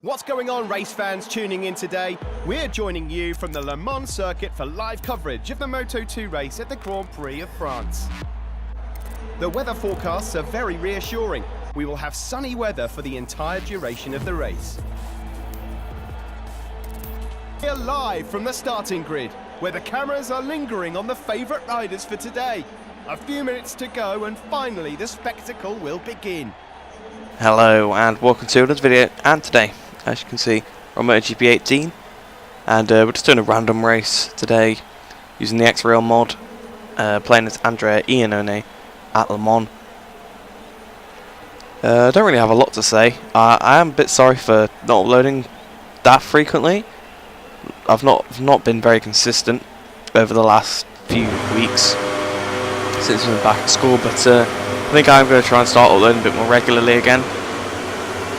What's going on, race fans tuning in today? We're joining you from the Le Mans circuit for live coverage of the Moto2 race at the Grand Prix of France. The weather forecasts are very reassuring. We will have sunny weather for the entire duration of the race. We're live from the starting grid, where the cameras are lingering on the favourite riders for today. A few minutes to go and finally the spectacle will begin. Hello and welcome to another video, and today, as you can see, we're on Motogp 18 and we're just doing a random race today using the XReal mod, playing as Andrea Iannone at Le Mans. I don't really have a lot to say. I am a bit sorry for not uploading that frequently. I've not been very consistent over the last few weeks since we've been back at school, but I think I'm going to try and start uploading a bit more regularly again.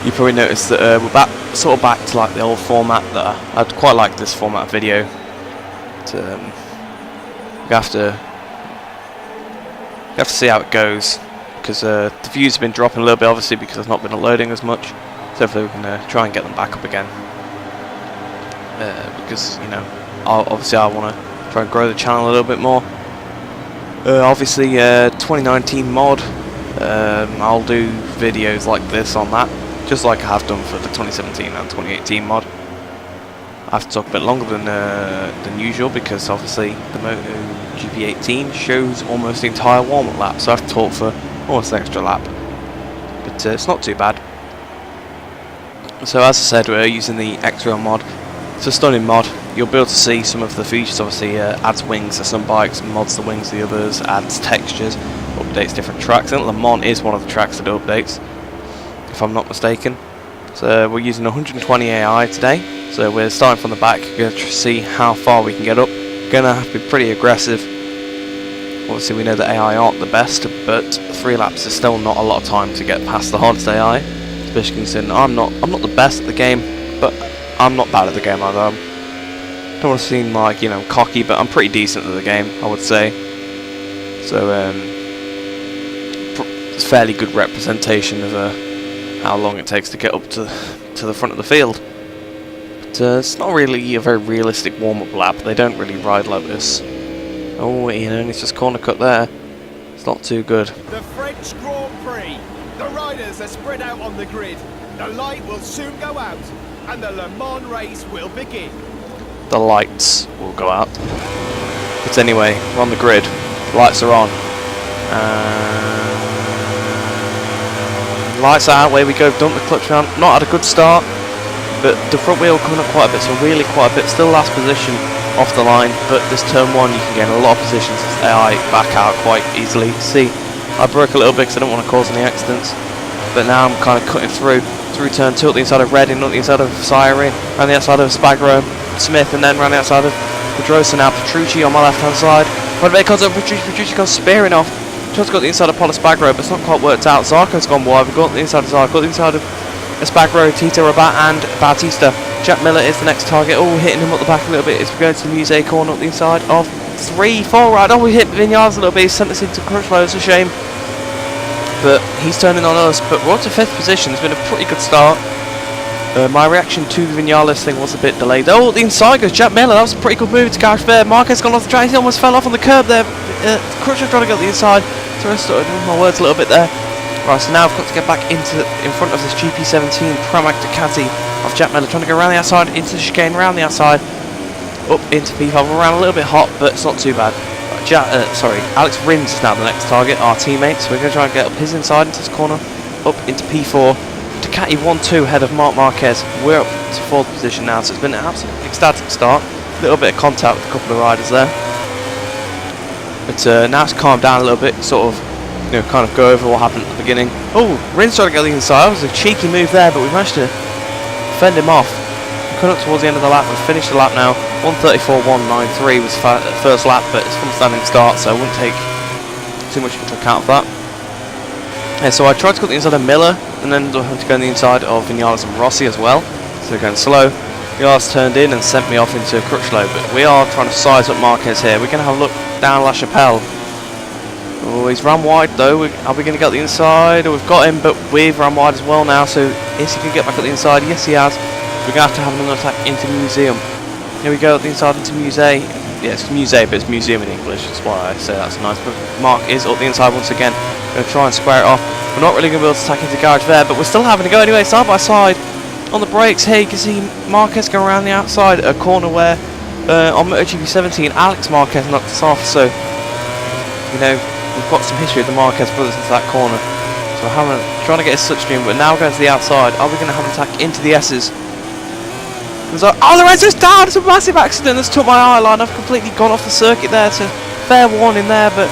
You probably noticed that we're back to like the old format that I'd quite like this format of video. We have to see how it goes, because the views have been dropping a little bit, obviously because I've not been uploading as much. So hopefully we can try and get them back up again. Because obviously I want to try and grow the channel a little bit more. Obviously 2019 mod, I'll do videos like this on that, just like I have done for the 2017 and 2018 mod. I have to talk a bit longer than usual, because obviously the Motogp 18 shows almost the entire warm-up lap, so I have to talk for almost an extra lap. But it's not too bad. So as I said, we're using the XReal mod. It's a stunning mod. You'll be able to see some of the features. Obviously adds wings to some bikes, mods the wings to the others, adds textures, updates different tracks. I think Le Mans is one of the tracks that updates, if I'm not mistaken. So we're using 120 AI today, so we're starting from the back. We're going to see how far we can get up. We're going to have to be pretty aggressive. Obviously we know that AI aren't the best, but 3 laps is still not a lot of time to get past the hardest AI, especially considering I'm not the best at the game, but I'm not bad at the game either. I don't want to seem like, cocky, but I'm pretty decent at the game, I would say. So it's a fairly good representation of how long it takes to get up to the front of the field. But it's not really a very realistic warm-up lap. They don't really ride like this. Oh, it's just corner cut there. It's not too good. The French Grand Prix. The riders are spread out on the grid. The light will soon go out, and the Le Mans race will begin. The lights will go out. But anyway, we're on the grid. The lights are on. Lights are out. Away we go. Dump the clutch down. Not had a good start, but the front wheel coming up quite a bit, so really quite a bit. Still last position off the line, but this turn 1 you can get in a lot of positions as AI back out quite easily. See, I broke a little bit because I don't want to cause any accidents, but now I'm kind of cutting through turn 2 at the inside of Redding, on the inside of Siren, and the outside of Spagro, Smith, and then around the outside of Pedrosa. Now Petrucci on my left hand side. When it comes up, Petrucci goes spearing off. Tries to go to the inside of Paula Spagro, but it's not quite worked out. Zarco's gone wide. We've got the inside of Zarco, got the inside of Spagro, Tito Rabat, and Bautista. Jack Miller is the next target. Oh, hitting him up the back a little bit as we go to the Musée corner up the inside of 3, 4 right. Oh, we hit Vinales a little bit. He's sent us into Crutchlow. It's a shame, but he's turning on us. But we're up to 5th position. It's been a pretty good start. My reaction to the Vinales thing was a bit delayed. Oh, the inside goes Jack Miller. That was a pretty good move to Garage there. Marquez gone off the track. He almost fell off on the curb there. Crutchlow trying to get the inside. So I started with my words a little bit there. Right, so now I've got to get back in front of this GP17 Pramac Ducati of Jack Miller, trying to go around the outside, into the chicane, around the outside, up into P5. We're around a little bit hot, but it's not too bad. Right, Alex Rins is now the next target, our teammate, so we're going to try and get up his inside into this corner, up into P4. Ducati 1-2 ahead of Marc Marquez. We're up to 4th position now, so it's been an absolutely ecstatic start. A little bit of contact with a couple of riders there. But now it's calmed down a little bit, sort of, kind of go over what happened at the beginning. Oh, Rins tried to get the inside. That was a cheeky move there, but we managed to fend him off. Coming up towards the end of the lap, we've finished the lap now. 1:34.193 was first lap, but it's from a standing start, so I wouldn't take too much into account of that. Yeah, so I tried to cut the inside of Miller, and then I had to go on the inside of Vinales and Rossi as well. So they're going slow. Vinales turned in and sent me off into Crutchlow, but we are trying to size up Marquez here. We're going to have a look down La Chapelle. Oh, he's ran wide though. Are we going to get the inside? Oh, we've got him, but we've run wide as well now, so Is he going to get back at the inside? Yes, he has. We're going to have another attack into the museum. Here we go, at the inside into Musée. Yeah, it's Musée, but it's museum in English. That's why I say that's nice. But Mark is up the inside once again. Going to try and square it off. We're not really going to be able to attack into Garage there, but we're still having to go anyway, side by side. On the brakes here, you can see Marquez going around the outside at a corner where on Motogp 17, Alex Marquez knocked us off. So, you know, we've got some history of the Marquez brothers into that corner. So we're trying to get a slipstream, but now we're going to the outside. Are we going to have an attack into the S's? Oh, Lorenzo's down! It's a massive accident that's took my eye line. I've completely gone off the circuit there. It's a fair warning there, but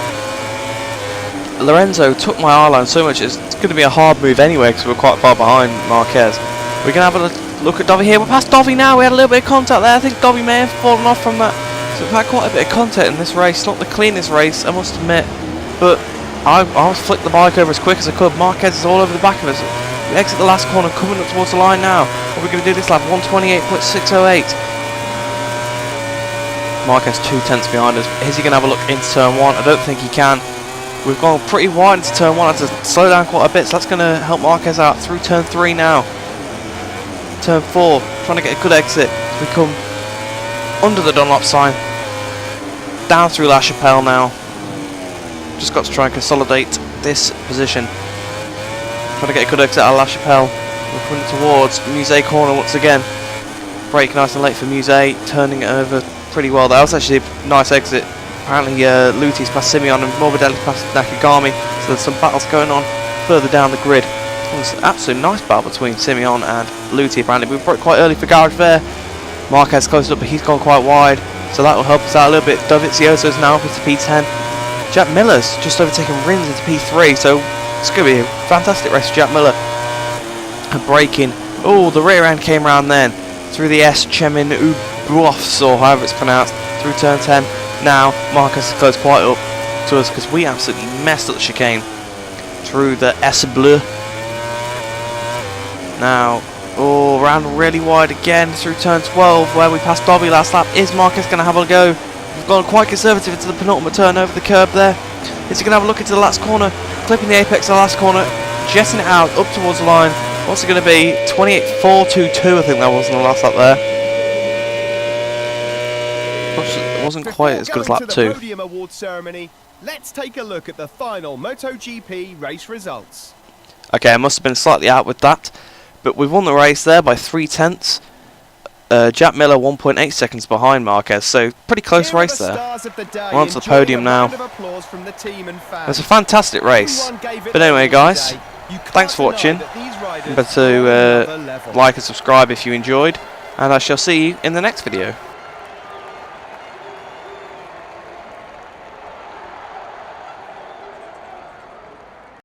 Lorenzo took my eye line so much it's going to be a hard move anyway because we're quite far behind Marquez. We're going to have a look at Dovey here. We're past Dovey now. We had a little bit of contact there. I think Dovey may have fallen off from that. So we've had quite a bit of contact in this race. Not the cleanest race, I must admit, but I flicked the bike over as quick as I could. Marquez is all over the back of us. We exit the last corner, coming up towards the line now. What are we going to do this lap? 128.608. Marquez 2/10 behind us. Is he going to have a look into turn 1? I don't think he can. We've gone pretty wide into turn 1. I had to slow down quite a bit, so that's going to help Marquez out through turn 3 now. Turn 4, trying to get a good exit. We come under the Dunlop sign. Down through La Chapelle now. Just got to try and consolidate this position. Trying to get a good exit out of La Chapelle. We're coming towards Musée corner once again. Brake nice and late for Musée, turning it over pretty well. That was actually a nice exit. Apparently Luti's past Simeon and Morbidelli's past Nakagami, so there's some battles going on further down the grid. It was an absolutely nice battle between Simeon and Luti apparently. We broke quite early for Garage there. Marquez closed up, but he's gone quite wide, so that will help us out a little bit. Dovizioso's now up into P10. Jack Miller's just overtaken Rins into P3, so it's going to be a fantastic race for Jack Miller. And braking. Oh, the rear end came around then. Through the S, Chemin Ubuofs, or however it's pronounced, through turn 10. Now, Marcus has closed quite up to us because we absolutely messed up the chicane. Through the S Bleu. Now, oh, round really wide again through turn 12 where we passed Dobby last lap. Is Marcus going to have a go? We've gone quite conservative into the penultimate turn over the curb there. Is he going to have a look into the last corner? Clipping the apex of the last corner, jetting it out up towards the line. What's it going to be? 28.422 I think that was in the last lap there. It wasn't quite as good as lap 2. Podium award ceremony, let's take a look at the final MotoGP race results. Okay, I must have been slightly out with that, but we won the race there by 3/10. Jack Miller 1.8 seconds behind Marquez, so pretty close race there. We're on to the podium now. It's a fantastic race. But anyway guys, thanks for watching. Remember to like and subscribe if you enjoyed, and I shall see you in the next video.